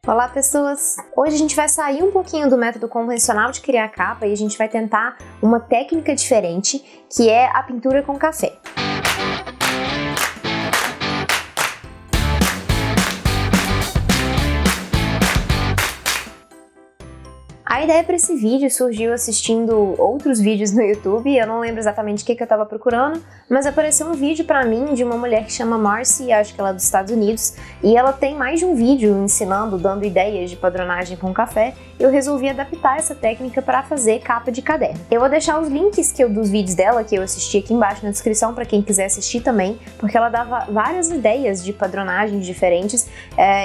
Olá pessoas! Hoje a gente vai sair um pouquinho do método convencional de criar capa e a gente vai tentar uma técnica diferente, que é a pintura com café. A ideia para esse vídeo surgiu assistindo outros vídeos no YouTube, eu não lembro exatamente o que eu estava procurando, mas apareceu um vídeo para mim de uma mulher que chama Marcy, acho que ela é dos Estados Unidos, e ela tem mais de um vídeo ensinando, dando ideias de padronagem com café. Eu resolvi adaptar essa técnica para fazer capa de caderno. Eu vou deixar os links dos vídeos dela que eu assisti aqui embaixo na descrição para quem quiser assistir também, porque ela dava várias ideias de padronagens diferentes.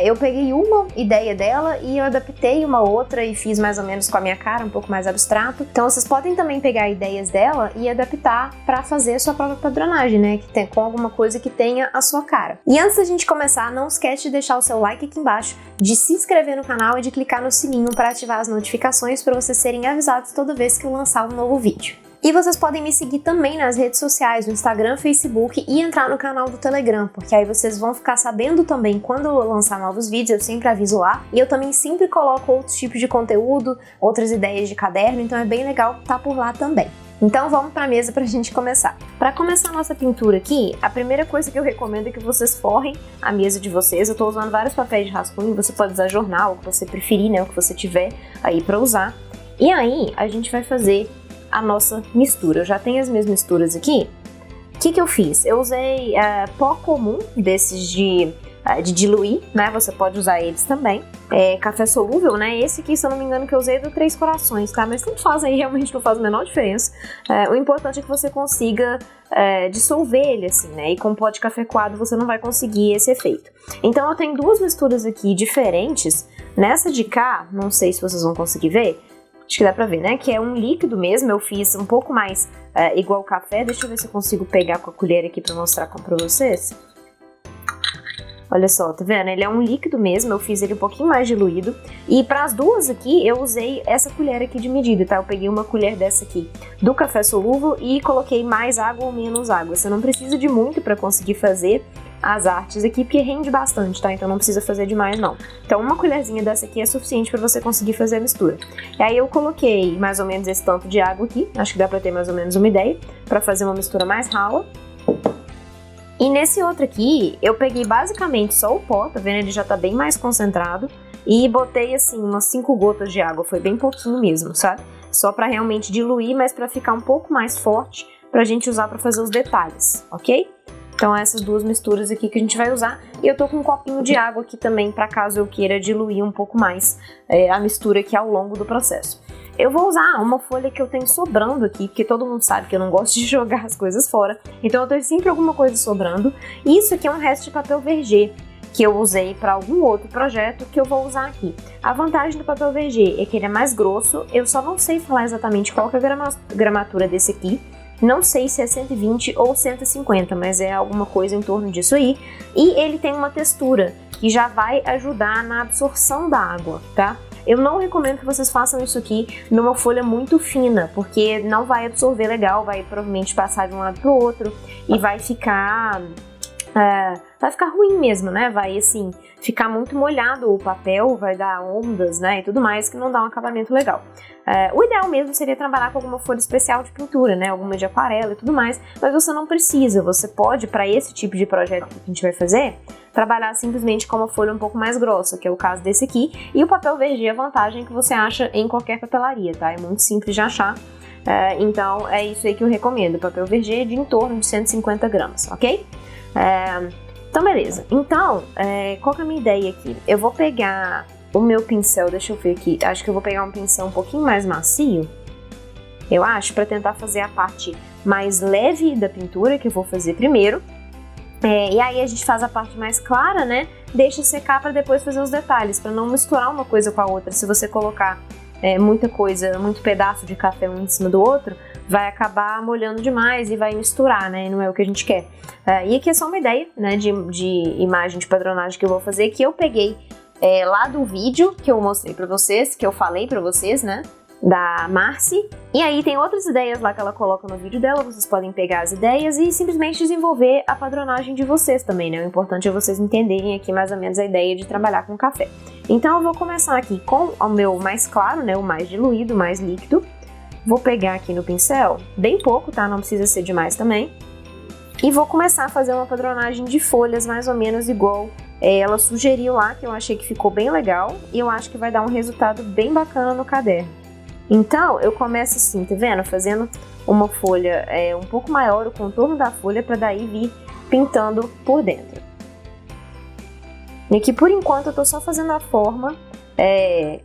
Eu peguei uma ideia dela e eu adaptei uma outra e fiz mais ou menos com a minha cara, um pouco mais abstrato. Então vocês podem também pegar ideias dela e adaptar para fazer a sua própria padronagem, né? Com alguma coisa que tenha a sua cara. E antes da gente começar, não esquece de deixar o seu like aqui embaixo, de se inscrever no canal e de clicar no sininho para ativar as notificações para vocês serem avisados toda vez que eu lançar um novo vídeo. E vocês podem me seguir também nas redes sociais, no Instagram, Facebook e entrar no canal do Telegram, porque aí vocês vão ficar sabendo também quando eu lançar novos vídeos, eu sempre aviso lá. E eu também sempre coloco outros tipos de conteúdo, outras ideias de caderno, então é bem legal estar por lá também. Então vamos para a mesa para a gente começar. Para começar a nossa pintura aqui, a primeira coisa que eu recomendo é que vocês forrem a mesa de vocês. Eu estou usando vários papéis de rascunho, você pode usar jornal, o que você preferir, né, o que você tiver aí para usar. E aí a gente vai fazer a nossa mistura. Eu já tenho as minhas misturas aqui. O que eu fiz? Eu usei pó comum desses de diluir, né? Você pode usar eles também. Café solúvel, né? Esse aqui, se eu não me engano, que eu usei é do Três Corações, tá? Mas tanto faz aí, realmente não faz a menor diferença. O importante é que você consiga dissolver ele, assim, né? E com pó de café coado você não vai conseguir esse efeito. Então eu tenho duas misturas aqui diferentes. Nessa de cá, não sei se vocês vão conseguir ver, acho que dá pra ver, né? Que é um líquido mesmo, eu fiz um pouco mais igual café. Deixa eu ver se eu consigo pegar com a colher aqui pra mostrar pra vocês. Olha só, tá vendo? Ele é um líquido mesmo, eu fiz ele um pouquinho mais diluído. E para as duas aqui, eu usei essa colher aqui de medida, tá? Eu peguei uma colher dessa aqui do café solúvel e coloquei mais água ou menos água. Você não precisa de muito para conseguir fazer as artes aqui, porque rende bastante, tá? Então não precisa fazer demais, não. Então uma colherzinha dessa aqui é suficiente para você conseguir fazer a mistura. E aí eu coloquei mais ou menos esse tanto de água aqui, acho que dá para ter mais ou menos uma ideia, para fazer uma mistura mais rala. E nesse outro aqui, eu peguei basicamente só o pó, tá vendo? Ele já tá bem mais concentrado. E botei assim, umas 5 gotas de água, foi bem pouquinho mesmo, sabe? Só pra realmente diluir, mas pra ficar um pouco mais forte, pra gente usar pra fazer os detalhes, ok? Então essas duas misturas aqui que a gente vai usar. E eu tô com um copinho de água aqui também, pra caso eu queira diluir um pouco mais a mistura aqui ao longo do processo. Eu vou usar uma folha que eu tenho sobrando aqui, porque todo mundo sabe que eu não gosto de jogar as coisas fora. Então eu tenho sempre alguma coisa sobrando. E isso aqui é um resto de papel verger, que eu usei para algum outro projeto que eu vou usar aqui. A vantagem do papel verger é que ele é mais grosso, eu só não sei falar exatamente qual que é a gramatura desse aqui. Não sei se é 120 ou 150, mas é alguma coisa em torno disso aí. E ele tem uma textura que já vai ajudar na absorção da água, tá? Eu não recomendo que vocês façam isso aqui numa folha muito fina, porque não vai absorver legal, vai provavelmente passar de um lado pro outro e vai ficar ruim mesmo, né? Vai assim, ficar muito molhado o papel, vai dar ondas, né? E tudo mais, que não dá um acabamento legal. O ideal mesmo seria trabalhar com alguma folha especial de pintura, né? Alguma de aquarela e tudo mais, mas você não precisa, você pode, para esse tipo de projeto que a gente vai fazer, trabalhar simplesmente com uma folha um pouco mais grossa, que é o caso desse aqui. E o papel verger, a vantagem que você acha em qualquer papelaria, tá? É muito simples de achar. Então é isso aí que eu recomendo, papel verger de em torno de 150 gramas, ok? Então beleza, então qual que é a minha ideia aqui? Eu vou pegar o meu pincel, deixa eu ver aqui, acho que eu vou pegar um pincel um pouquinho mais macio, eu acho, para tentar fazer a parte mais leve da pintura, que eu vou fazer primeiro. E aí a gente faz a parte mais clara, né? Deixa secar para depois fazer os detalhes, para não misturar uma coisa com a outra. Se você colocar muita coisa, muito pedaço de café um em cima do outro, vai acabar molhando demais e vai misturar, né? Não é o que a gente quer. E aqui é só uma ideia, né, de imagem de padronagem que eu vou fazer, que eu peguei lá do vídeo que eu mostrei pra vocês, que eu falei pra vocês, né? Da Marcy. E aí tem outras ideias lá que ela coloca no vídeo dela, vocês podem pegar as ideias e simplesmente desenvolver a padronagem de vocês também, né? O importante é vocês entenderem aqui mais ou menos a ideia de trabalhar com café. Então eu vou começar aqui com o meu mais claro, né, o mais diluído, mais líquido. Vou pegar aqui no pincel, bem pouco, tá? Não precisa ser demais também. E vou começar a fazer uma padronagem de folhas mais ou menos igual ela sugeriu lá, que eu achei que ficou bem legal. E eu acho que vai dar um resultado bem bacana no caderno. Então eu começo assim, tá vendo? Fazendo uma folha um pouco maior, o contorno da folha, para daí vir pintando por dentro. E aqui por enquanto eu tô só fazendo a forma.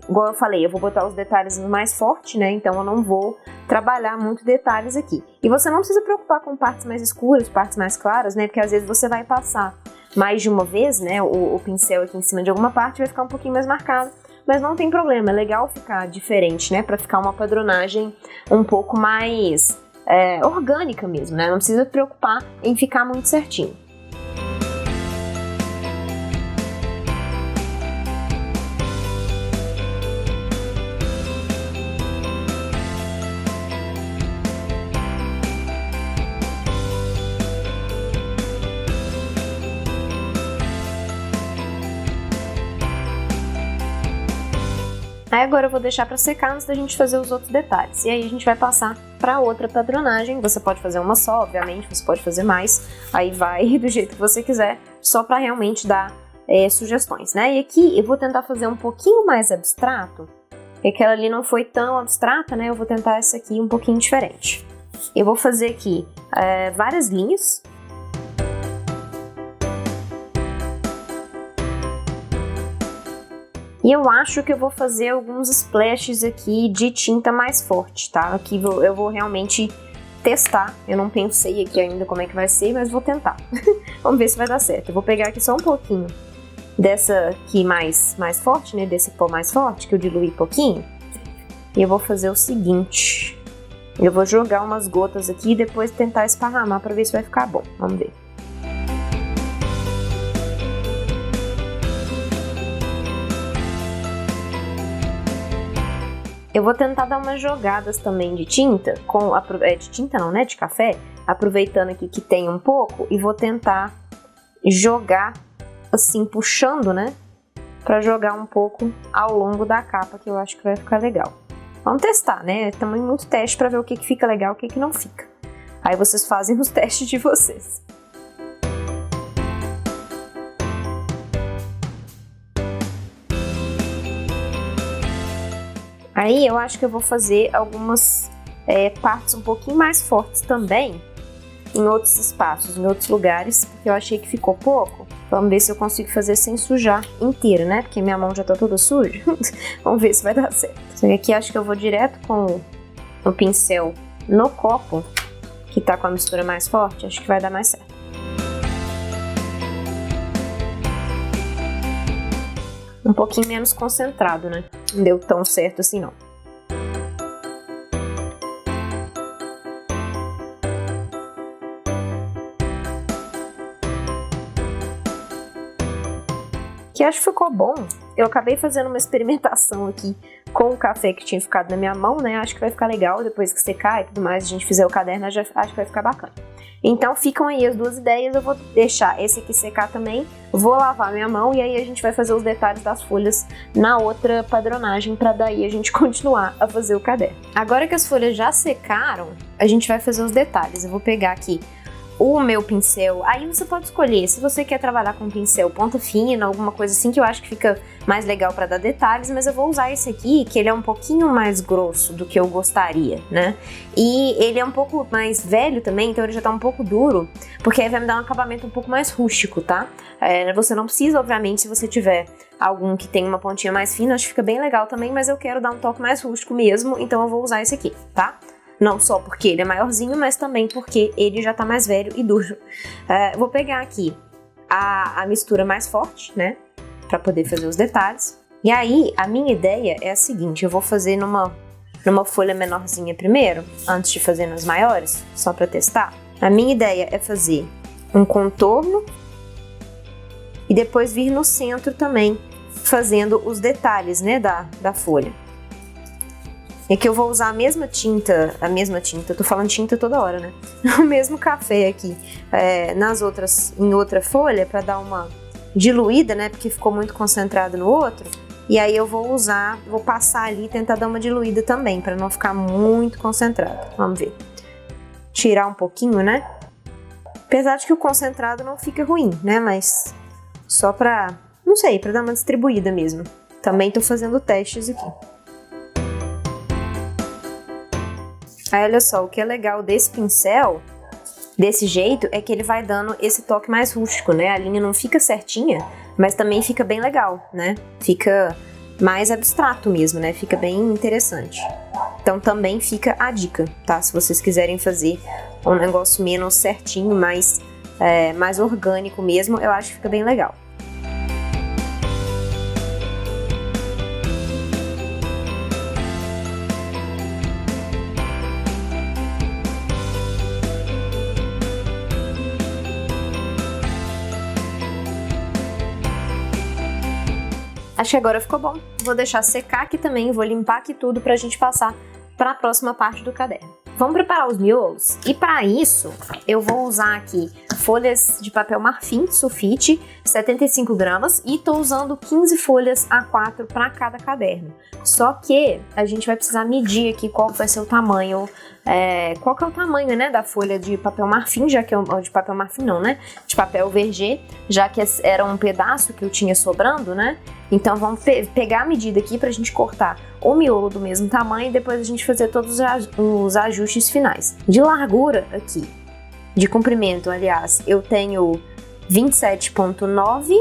Igual eu falei, eu vou botar os detalhes mais forte, né? Então eu não vou trabalhar muito detalhes aqui. E você não precisa preocupar com partes mais escuras, partes mais claras, né? Porque às vezes você vai passar mais de uma vez, né? O pincel aqui em cima de alguma parte vai ficar um pouquinho mais marcado. Mas não tem problema, é legal ficar diferente, né? Pra ficar uma padronagem um pouco mais orgânica mesmo, né? Não precisa preocupar em ficar muito certinho. Aí agora eu vou deixar para secar antes da gente fazer os outros detalhes. E aí a gente vai passar para outra padronagem. Você pode fazer uma só, obviamente, você pode fazer mais. Aí vai do jeito que você quiser, só para realmente dar sugestões, né? E aqui eu vou tentar fazer um pouquinho mais abstrato, porque aquela ali não foi tão abstrata, né? Eu vou tentar essa aqui um pouquinho diferente. Eu vou fazer aqui várias linhas. E eu acho que eu vou fazer alguns splashes aqui de tinta mais forte, tá? Aqui eu vou realmente testar. Eu não pensei aqui ainda como é que vai ser, mas vou tentar. Vamos ver se vai dar certo. Eu vou pegar aqui só um pouquinho dessa aqui mais forte, né? Desse pó mais forte, que eu diluí um pouquinho. E eu vou fazer o seguinte. Eu vou jogar umas gotas aqui e depois tentar esparramar pra ver se vai ficar bom. Vamos ver. Eu vou tentar dar umas jogadas também de tinta, de tinta não, né, de café, aproveitando aqui que tem um pouco, e vou tentar jogar assim, puxando, né, pra jogar um pouco ao longo da capa, que eu acho que vai ficar legal. Vamos testar, né, também muito teste pra ver o que fica legal e o que não fica. Aí vocês fazem os testes de vocês. Aí eu acho que eu vou fazer algumas partes um pouquinho mais fortes também, em outros espaços, em outros lugares, porque eu achei que ficou pouco. Vamos ver se eu consigo fazer sem sujar inteira, né? Porque minha mão já tá toda suja. Vamos ver se vai dar certo. Então, aqui acho que eu vou direto com o pincel no copo, que tá com a mistura mais forte, acho que vai dar mais certo. Um pouquinho menos concentrado, né? Não deu tão certo assim, não. Que acho que ficou bom. Eu acabei fazendo uma experimentação aqui com o café que tinha ficado na minha mão, né? Acho que vai ficar legal depois que secar e tudo mais, a gente fizer o caderno, acho que vai ficar bacana. Então ficam aí as duas ideias, eu vou deixar esse aqui secar também, vou lavar minha mão e aí a gente vai fazer os detalhes das folhas na outra padronagem para daí a gente continuar a fazer o caderno. Agora que as folhas já secaram, a gente vai fazer os detalhes. Eu vou pegar aqui o meu pincel, aí você pode escolher se você quer trabalhar com pincel ponta fina, alguma coisa assim que eu acho que fica mais legal para dar detalhes, mas eu vou usar esse aqui, que ele é um pouquinho mais grosso do que eu gostaria, né? E ele é um pouco mais velho também, então ele já tá um pouco duro, porque aí vai me dar um acabamento um pouco mais rústico, tá? Você não precisa, obviamente, se você tiver algum que tem uma pontinha mais fina, acho que fica bem legal também, mas eu quero dar um toque mais rústico mesmo, então eu vou usar esse aqui, tá? Não só porque ele é maiorzinho, mas também porque ele já tá mais velho e duro. Vou pegar aqui a mistura mais forte, né? Pra poder fazer os detalhes. E aí, a minha ideia é a seguinte. Eu vou fazer numa folha menorzinha primeiro, antes de fazer nas maiores, só pra testar. A minha ideia é fazer um contorno e depois vir no centro também, fazendo os detalhes, né, da folha. É que eu vou usar a mesma tinta, eu tô falando tinta toda hora, né? O mesmo café aqui, em outra folha, pra dar uma diluída, né? Porque ficou muito concentrado no outro. E aí eu vou passar ali e tentar dar uma diluída também, para não ficar muito concentrado. Vamos ver. Tirar um pouquinho, né? Apesar de que o concentrado não fica ruim, né? Mas só pra, não sei, pra dar uma distribuída mesmo. Também tô fazendo testes aqui. Aí olha só, o que é legal desse pincel, desse jeito, é que ele vai dando esse toque mais rústico, né? A linha não fica certinha, mas também fica bem legal, né? Fica mais abstrato mesmo, né? Fica bem interessante. Então também fica a dica, tá? Se vocês quiserem fazer um negócio menos certinho, mais orgânico mesmo, eu acho que fica bem legal. Acho que agora ficou bom. Vou deixar secar aqui também, vou limpar aqui tudo pra gente passar para a próxima parte do caderno. Vamos preparar os miolos e para isso eu vou usar aqui folhas de papel marfim sulfite, 75 gramas, e tô usando 15 folhas A4 para cada caderno. Só que a gente vai precisar medir aqui qual vai ser o tamanho, qual que é o tamanho, né, da folha de papel marfim, já que de papel marfim não, né, de papel verger, já que era um pedaço que eu tinha sobrando, né. Então vamos pegar a medida aqui pra gente cortar o miolo do mesmo tamanho e depois a gente fazer todos os ajustes finais. De largura aqui, de comprimento, aliás, eu tenho 27,9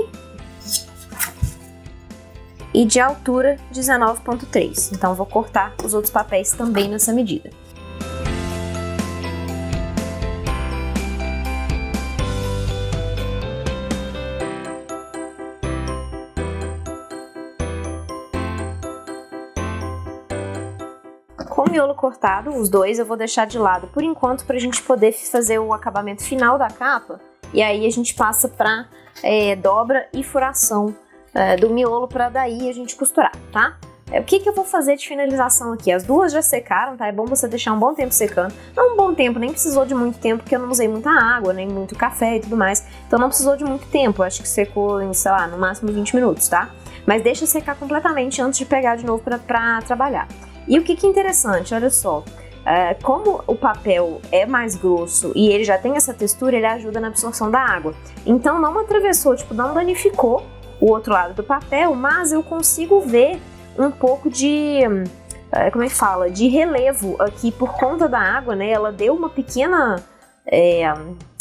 e de altura 19,3. Então vou cortar os outros papéis também nessa medida. Com o miolo cortado, os dois eu vou deixar de lado por enquanto para a gente poder fazer o acabamento final da capa, e aí a gente passa para dobra e furação do miolo para daí a gente costurar, tá? O que eu vou fazer de finalização aqui? As duas já secaram, tá? É bom você deixar um bom tempo secando. Não um bom tempo, nem precisou de muito tempo, porque eu não usei muita água, nem muito café e tudo mais. Então não precisou de muito tempo, acho que secou em, sei lá, no máximo 20 minutos, tá? Mas deixa secar completamente antes de pegar de novo para trabalhar. E o que é interessante, olha só, como o papel é mais grosso e ele já tem essa textura, ele ajuda na absorção da água. Então não atravessou, tipo, não danificou o outro lado do papel, mas eu consigo ver um pouco de, como é que fala, de relevo aqui por conta da água, né? Ela deu uma pequena,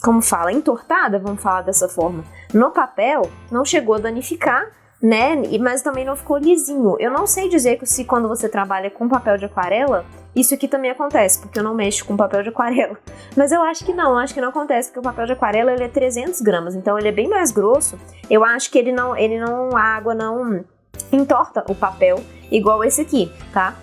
como fala, entortada, vamos falar dessa forma. No papel não chegou a danificar, né? Mas também não ficou lisinho. Eu não sei dizer que se quando você trabalha com papel de aquarela, isso aqui também acontece, porque eu não mexo com papel de aquarela. Mas eu acho que não acontece, porque o papel de aquarela ele é 300 gramas, então ele é bem mais grosso. Eu acho que a água não entorta o papel igual esse aqui, tá?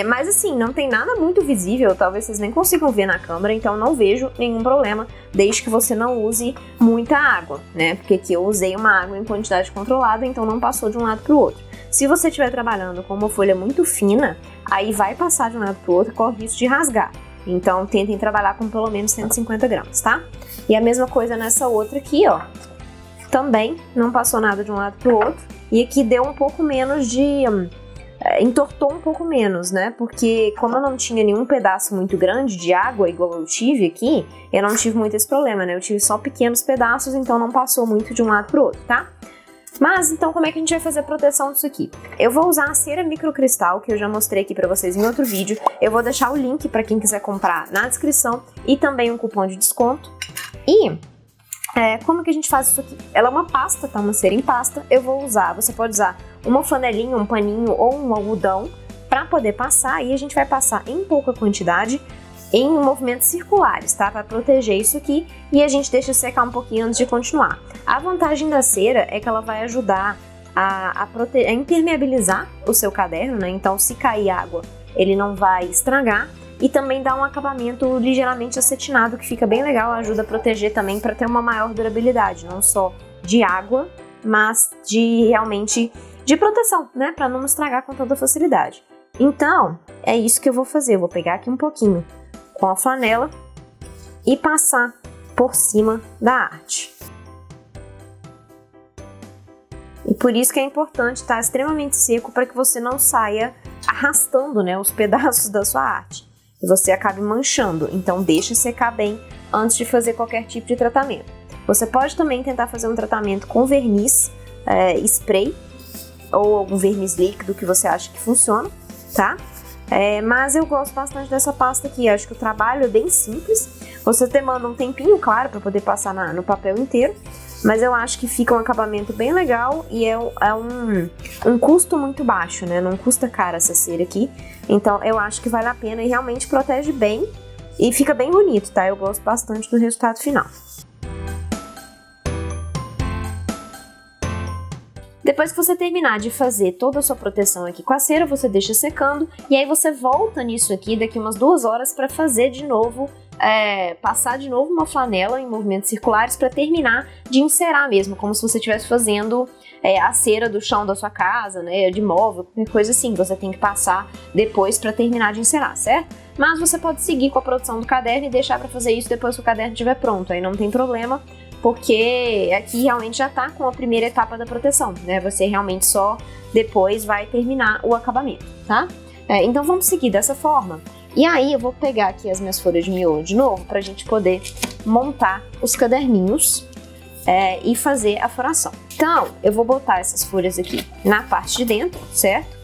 Mas assim, não tem nada muito visível, talvez vocês nem consigam ver na câmera, então não vejo nenhum problema, desde que você não use muita água, né? Porque aqui eu usei uma água em quantidade controlada, então não passou de um lado para o outro. Se você estiver trabalhando com uma folha muito fina, aí vai passar de um lado para o outro, corre risco de rasgar. Então tentem trabalhar com pelo menos 150 gramas, tá? E a mesma coisa nessa outra aqui, ó. Também não passou nada de um lado para o outro, e aqui deu um pouco menos de... entortou um pouco menos, né? Porque como eu não tinha nenhum pedaço muito grande de água, igual eu tive aqui, eu não tive muito esse problema, né? Eu tive só pequenos pedaços, então não passou muito de um lado pro outro, tá? Mas, então, como é que a gente vai fazer a proteção disso aqui? Eu vou usar a cera microcristal, que eu já mostrei aqui pra vocês em outro vídeo. Eu vou deixar o link pra quem quiser comprar na descrição e também um cupom de desconto. E... como que a gente faz isso aqui? Ela é uma pasta, tá? Uma cera em pasta. Eu vou usar, você pode usar uma flanelinha, um paninho ou um algodão para poder passar, e a gente vai passar em pouca quantidade, em movimentos circulares, tá? Para proteger isso aqui, e a gente deixa secar um pouquinho antes de continuar. A vantagem da cera é que ela vai ajudar a impermeabilizar o seu caderno, né? Então, se cair água, ele não vai estragar. E também dá um acabamento ligeiramente acetinado, que fica bem legal, ajuda a proteger também para ter uma maior durabilidade, não só de água, mas realmente de proteção, né, para não estragar com toda facilidade. Então, é isso que eu vou fazer, eu vou pegar aqui um pouquinho com a flanela e passar por cima da arte. E por isso que é importante estar extremamente seco para que você não saia arrastando, né, os pedaços da sua arte. E você acabe manchando. Então deixa secar bem antes de fazer qualquer tipo de tratamento. Você pode também tentar fazer um tratamento com verniz spray ou algum verniz líquido que você acha que funciona, tá? Mas eu gosto bastante dessa pasta aqui. Acho que o trabalho é bem simples. Você demanda um tempinho, claro, para poder passar no papel inteiro. Mas eu acho que fica um acabamento bem legal e é um custo muito baixo, né? Não custa caro essa cera aqui. Então eu acho que vale a pena e realmente protege bem e fica bem bonito, tá? Eu gosto bastante do resultado final. Depois que você terminar de fazer toda a sua proteção aqui com a cera, você deixa secando e aí você volta nisso aqui daqui umas 2 horas para fazer de novo, passar de novo uma flanela em movimentos circulares para terminar de encerar mesmo, como se você estivesse fazendo a cera do chão da sua casa, né, de móvel, qualquer coisa assim, você tem que passar depois para terminar de encerar, certo? Mas você pode seguir com a produção do caderno e deixar para fazer isso depois que o caderno estiver pronto, aí não tem problema. Porque aqui realmente já tá com a primeira etapa da proteção, né? Você realmente só depois vai terminar o acabamento, tá? Então vamos seguir dessa forma. E aí eu vou pegar aqui as minhas folhas de miolo de novo pra gente poder montar os caderninhos e fazer a furação. Então eu vou botar essas folhas aqui na parte de dentro, certo?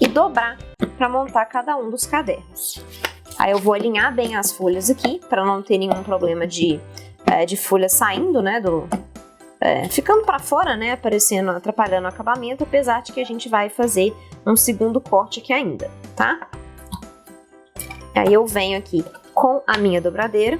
E dobrar pra montar cada um dos cadernos. Aí eu vou alinhar bem as folhas aqui pra não ter nenhum problema de folha saindo, né, ficando para fora, né, aparecendo, atrapalhando o acabamento, apesar de que a gente vai fazer um segundo corte aqui ainda, tá? Aí eu venho aqui com a minha dobradeira,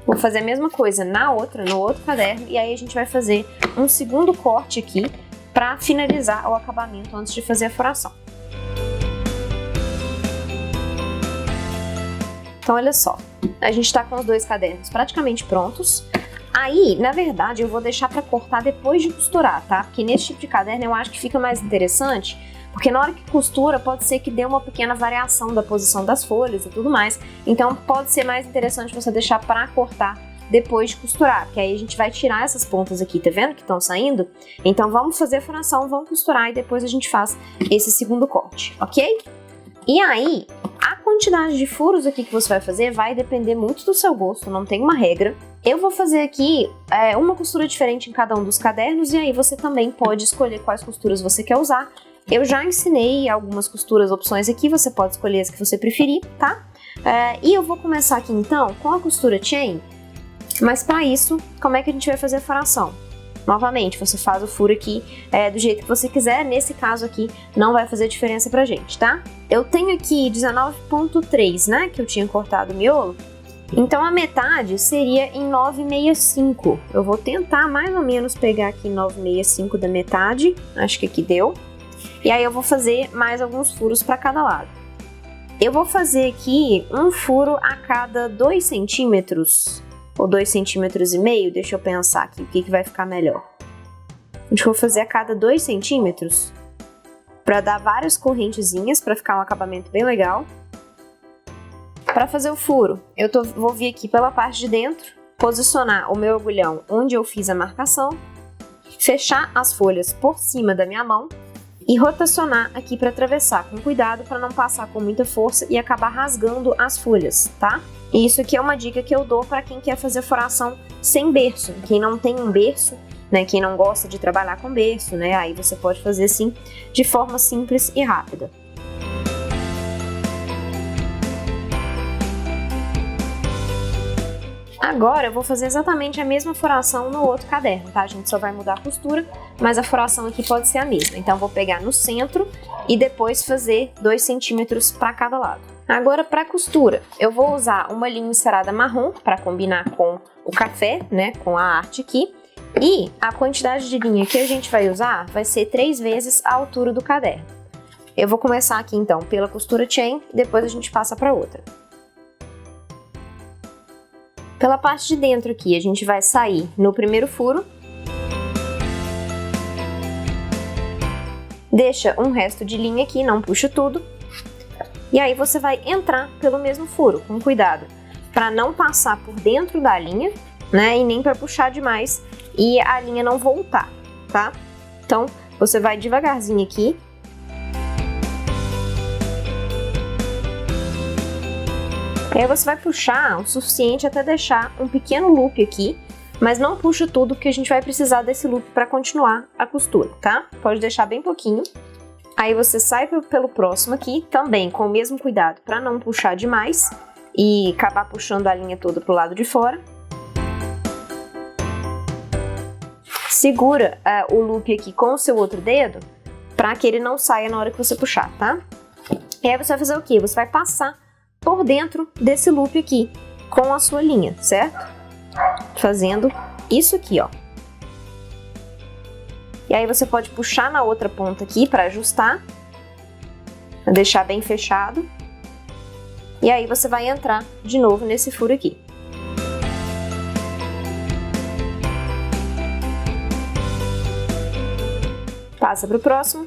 vou fazer a mesma coisa no outro caderno, e aí a gente vai fazer um segundo corte aqui para finalizar o acabamento antes de fazer a furação. Então olha só, a gente tá com os 2 cadernos praticamente prontos. Aí, na verdade, eu vou deixar pra cortar depois de costurar, tá? Porque nesse tipo de caderno eu acho que fica mais interessante, porque na hora que costura pode ser que dê uma pequena variação da posição das folhas e tudo mais. Então pode ser mais interessante você deixar pra cortar depois de costurar, porque aí a gente vai tirar essas pontas aqui, tá vendo que estão saindo? Então vamos fazer a furação, vamos costurar e depois a gente faz esse segundo corte, ok? E aí, a quantidade de furos aqui que você vai fazer vai depender muito do seu gosto, não tem uma regra. Eu vou fazer aqui uma costura diferente em cada um dos cadernos e aí você também pode escolher quais costuras você quer usar. Eu já ensinei algumas costuras, opções aqui, você pode escolher as que você preferir, tá? E eu vou começar aqui então com a costura chain, mas para isso, como é que a gente vai fazer a furação? Novamente, você faz o furo aqui do jeito que você quiser, nesse caso aqui não vai fazer diferença pra gente, tá? Eu tenho aqui 19,3, né, que eu tinha cortado o miolo, então a metade seria em 9,65. Eu vou tentar mais ou menos pegar aqui 9,65 da metade, acho que aqui deu. E aí eu vou fazer mais alguns furos para cada lado. Eu vou fazer aqui um furo a cada 2 centímetros, ou 2,5 centímetros, deixa eu pensar aqui o que vai ficar melhor. Acho que eu vou fazer a cada 2 centímetros, para dar várias correntezinhas, para ficar um acabamento bem legal. Para fazer o furo, vou vir aqui pela parte de dentro, posicionar o meu agulhão onde eu fiz a marcação, fechar as folhas por cima da minha mão e rotacionar aqui para atravessar com cuidado para não passar com muita força e acabar rasgando as folhas, tá? E isso aqui é uma dica que eu dou para quem quer fazer furação sem berço, quem não tem um berço, né, quem não gosta de trabalhar com berço, né, aí você pode fazer assim de forma simples e rápida. Agora eu vou fazer exatamente a mesma furação no outro caderno, tá? A gente só vai mudar a costura, mas a furação aqui pode ser a mesma. Então vou pegar no centro e depois fazer 2 centímetros para cada lado. Agora para costura, eu vou usar uma linha encerada marrom para combinar com o café, né, com a arte aqui. E a quantidade de linha que a gente vai usar vai ser 3 vezes a altura do caderno. Eu vou começar aqui então pela costura chain, depois a gente passa para outra. Pela parte de dentro aqui, a gente vai sair no primeiro furo. Deixa um resto de linha aqui, não puxa tudo. E aí você vai entrar pelo mesmo furo, com cuidado, para não passar por dentro da linha, né, e nem para puxar demais e a linha não voltar. tá? Então, você vai devagarzinho aqui. Aí você vai puxar o suficiente até deixar um pequeno loop aqui, mas não puxa tudo, porque a gente vai precisar desse loop para continuar a costura, tá? Pode deixar bem pouquinho. Aí você sai pelo próximo aqui, também com o mesmo cuidado para não puxar demais e acabar puxando a linha toda pro lado de fora. Segura o loop aqui com o seu outro dedo para que ele não saia na hora que você puxar, tá? E aí você vai fazer o quê? Você vai passar por dentro desse loop aqui com a sua linha, certo? Fazendo isso aqui, ó. E aí você pode puxar na outra ponta aqui para ajustar, pra deixar bem fechado. E aí você vai entrar de novo nesse furo aqui. Passa para o próximo.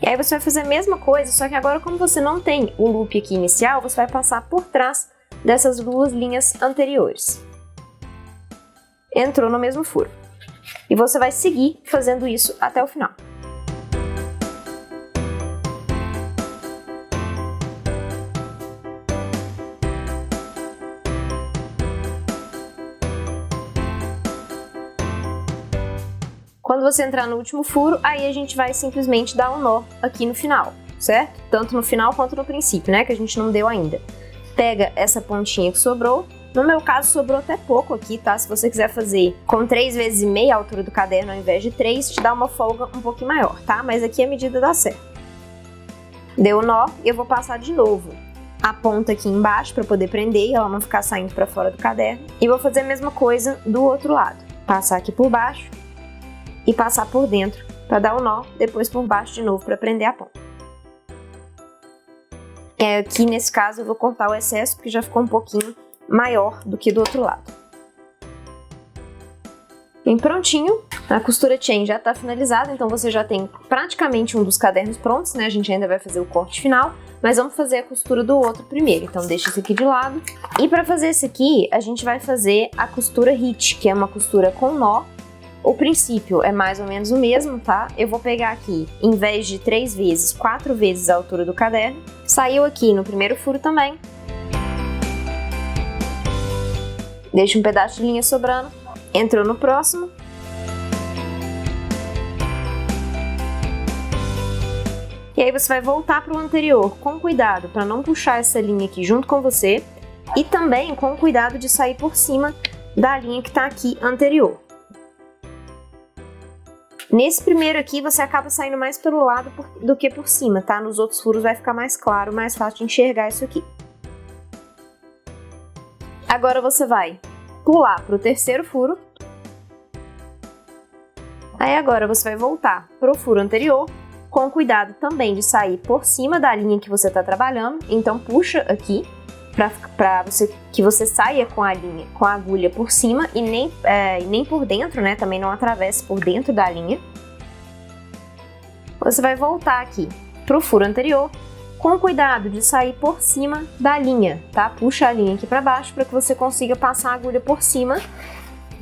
E aí você vai fazer a mesma coisa, só que agora como você não tem o loop aqui inicial, você vai passar por trás dessas duas linhas anteriores. Entrou no mesmo furo. E você vai seguir fazendo isso até o final. Quando você entrar no último furo, aí a gente vai simplesmente dar um nó aqui no final, certo? Tanto no final quanto no princípio, né? Que a gente não deu ainda. Pega essa pontinha que sobrou. No meu caso, sobrou até pouco aqui, tá? Se você quiser fazer com 3 vezes e meia a altura do caderno ao invés de 3, te dá uma folga um pouquinho maior, tá? Mas aqui a medida dá certo. Deu o nó e eu vou passar de novo a ponta aqui embaixo para poder prender e ela não ficar saindo para fora do caderno. E vou fazer a mesma coisa do outro lado. Passar aqui por baixo e passar por dentro para dar o nó, depois por baixo de novo para prender a ponta. Aqui nesse caso eu vou cortar o excesso porque já ficou um pouquinho maior do que do outro lado. Bem prontinho, a costura chain já está finalizada, então você já tem praticamente um dos cadernos prontos, né? A gente ainda vai fazer o corte final, mas vamos fazer a costura do outro primeiro, então deixa esse aqui de lado. E para fazer esse aqui, a gente vai fazer a costura hit, que é uma costura com nó. O princípio é mais ou menos o mesmo, tá? Eu vou pegar aqui, em vez de 3 vezes, 4 vezes a altura do caderno. Saiu aqui no primeiro furo também. Deixa um pedaço de linha sobrando. Entrou no próximo. E aí você vai voltar para o anterior com cuidado para não puxar essa linha aqui junto com você. E também com cuidado de sair por cima da linha que está aqui anterior. Nesse primeiro aqui você acaba saindo mais pelo lado do que por cima, tá? Nos outros furos vai ficar mais claro, mais fácil de enxergar isso aqui. Agora você vai pular para o terceiro furo. Aí agora você vai voltar para o furo anterior, com cuidado também de sair por cima da linha que você está trabalhando. Então puxa aqui para que você saia com a linha, com a agulha por cima e nem por dentro, né? Também não atravesse por dentro da linha. Você vai voltar aqui para o furo anterior, com cuidado de sair por cima da linha, tá? Puxa a linha aqui para baixo para que você consiga passar a agulha por cima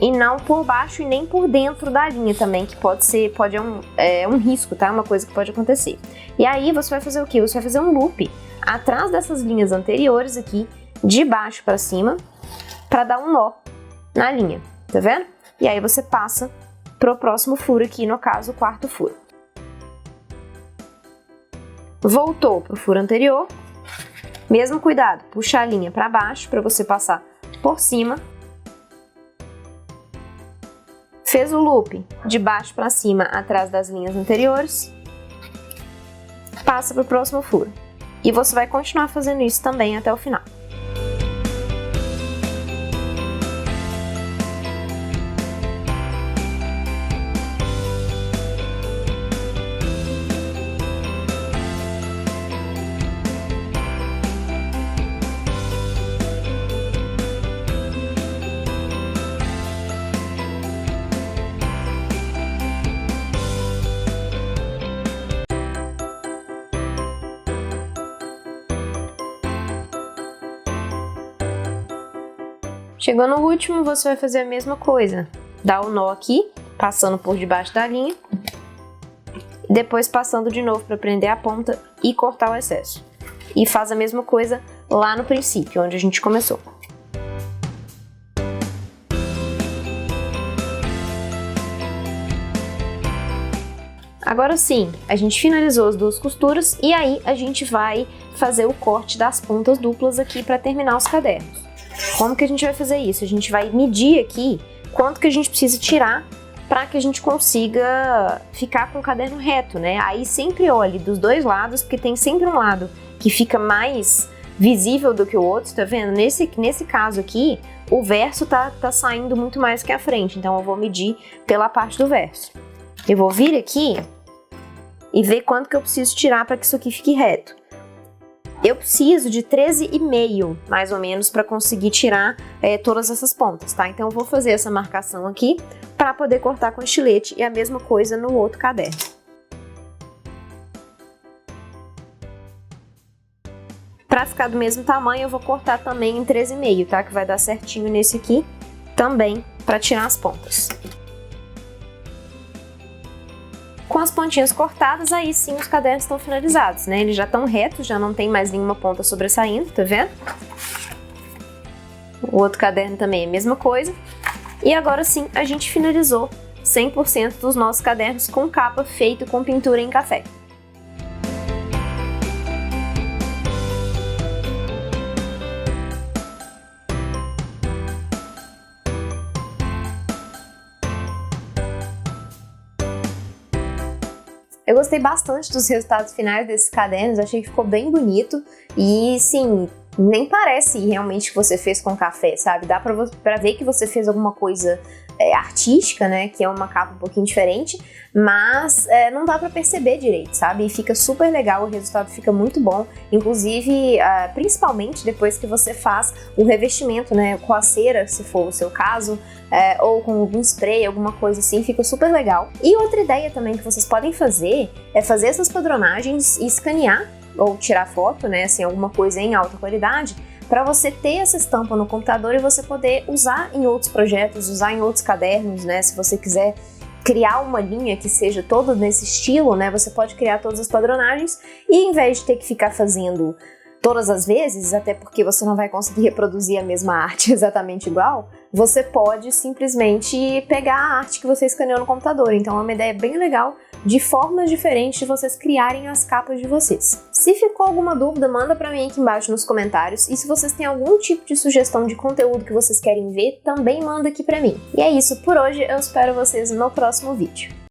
e não por baixo e nem por dentro da linha também, que é um risco, tá? Uma coisa que pode acontecer. E aí você vai fazer o quê? Você vai fazer um loop atrás dessas linhas anteriores aqui, de baixo para cima, para dar um nó na linha, tá vendo? E aí você passa pro próximo furo aqui, no caso o quarto furo. Voltou pro furo anterior, mesmo cuidado, puxa a linha para baixo para você passar por cima. Fez o loop de baixo para cima atrás das linhas anteriores, passa pro próximo furo. E você vai continuar fazendo isso também até o final. Chegou no último, você vai fazer a mesma coisa. dá o nó aqui, passando por debaixo da linha, depois passando de novo para prender a ponta e cortar o excesso. E faz a mesma coisa lá no princípio, onde a gente começou. Agora sim, a gente finalizou as duas costuras e aí a gente vai fazer o corte das pontas duplas aqui para terminar os cadernos. Como que a gente vai fazer isso? A gente vai medir aqui quanto que a gente precisa tirar para que a gente consiga ficar com o caderno reto, né? Aí sempre olhe dos dois lados, porque tem sempre um lado que fica mais visível do que o outro, tá vendo? Nesse caso aqui, o verso tá saindo muito mais que a frente, então eu vou medir pela parte do verso. Eu vou vir aqui e ver quanto que eu preciso tirar para que isso aqui fique reto. Eu preciso de 13,5, mais ou menos, para conseguir tirar todas essas pontas, tá? Então eu vou fazer essa marcação aqui para poder cortar com estilete e a mesma coisa no outro caderno. Para ficar do mesmo tamanho, eu vou cortar também em 13,5, tá? Que vai dar certinho nesse aqui também para tirar as pontas. Com as pontinhas cortadas, aí sim os cadernos estão finalizados, né? Eles já estão retos, já não tem mais nenhuma ponta sobressaindo, tá vendo? O outro caderno também é a mesma coisa. E agora sim, a gente finalizou 100% dos nossos cadernos com capa feito com pintura em café. Eu gostei bastante dos resultados finais desses cadernos, achei que ficou bem bonito e, sim, nem parece realmente que você fez com café, sabe? Dá pra ver que você fez alguma coisa artística, né? Que é uma capa um pouquinho diferente, mas não dá pra perceber direito, sabe? E fica super legal, o resultado fica muito bom, inclusive, principalmente depois que você faz o revestimento, né? Com a cera, se for o seu caso, ou com algum spray, alguma coisa assim, fica super legal. E outra ideia também que vocês podem fazer é fazer essas padronagens e escanear ou tirar foto, né, assim, alguma coisa em alta qualidade, para você ter essa estampa no computador e você poder usar em outros projetos, usar em outros cadernos, né, se você quiser criar uma linha que seja toda nesse estilo, né, você pode criar todas as padronagens e em vez de ter que ficar fazendo todas as vezes, até porque você não vai conseguir reproduzir a mesma arte exatamente igual, você pode simplesmente pegar a arte que você escaneou no computador. Então é uma ideia bem legal de formas diferentes de vocês criarem as capas de vocês. Se ficou alguma dúvida, manda pra mim aqui embaixo nos comentários. E se vocês têm algum tipo de sugestão de conteúdo que vocês querem ver, também manda aqui pra mim. E é isso por hoje, eu espero vocês no próximo vídeo.